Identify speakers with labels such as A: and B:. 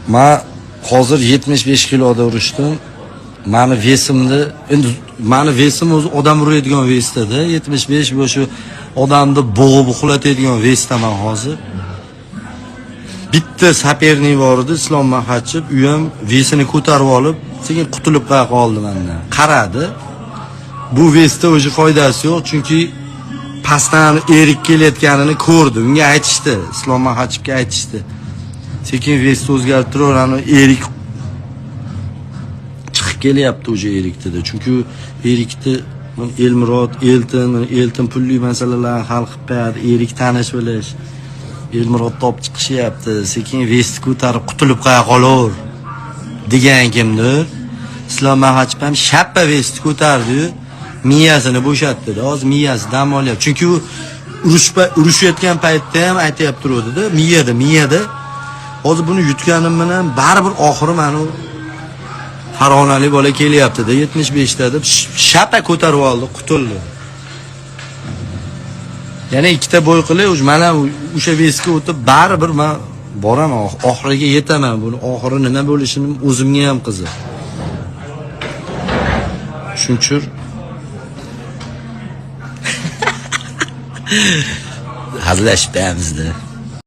A: Men hozir 75 kiloda urishdim. Mani vesim o'zi odam uradigan vestada, 75 bu shu odamni bo'g'ib uxlatadigan vesdaman hozir. Bitta saperning bor edi, Islom Mahachiv, u ham vesini ko'tarib olib, sekin qutulib qoldi mendan. Qaradi. Bu vesda o'zi foydasi yo'q, chunki pastdan erik kelayotganini ko'rdi. Unga aytishdi, Islom Mahachivga aytishdi. Sekin vesni o'zgartirib turib, erik chiqib kelyapti o'sha erikda. Chunki erikni Elmurod, Elton pulli masalalarni hal qilib berdi, erik tanish bilish. Elmurod top chiqishyapti, sekin vesni ko'tarib qutulib qolaver degan kimdir. Islom Mahachiv ham shappa vesni ko'tardi, miyasini bo'shatdi. Hozir miyasi dam olyapti. Chunki u urushayotgan paytda ham aytib turdi-da, miyada. Hozir buni yutganim bilan baribir oxiri mana Farg'onalik bola kelyapti-da, 75 da deb shappa ko'tarib oldi, qutuldi. Yana ikkita bo'y qilib, mana o'sha vesga o'tib baribir men boraman, oxiriga yetaman. Buni oxiri nima bo'lishini o'zimga ham qiziq. Shunchur hazillashibmiz-da.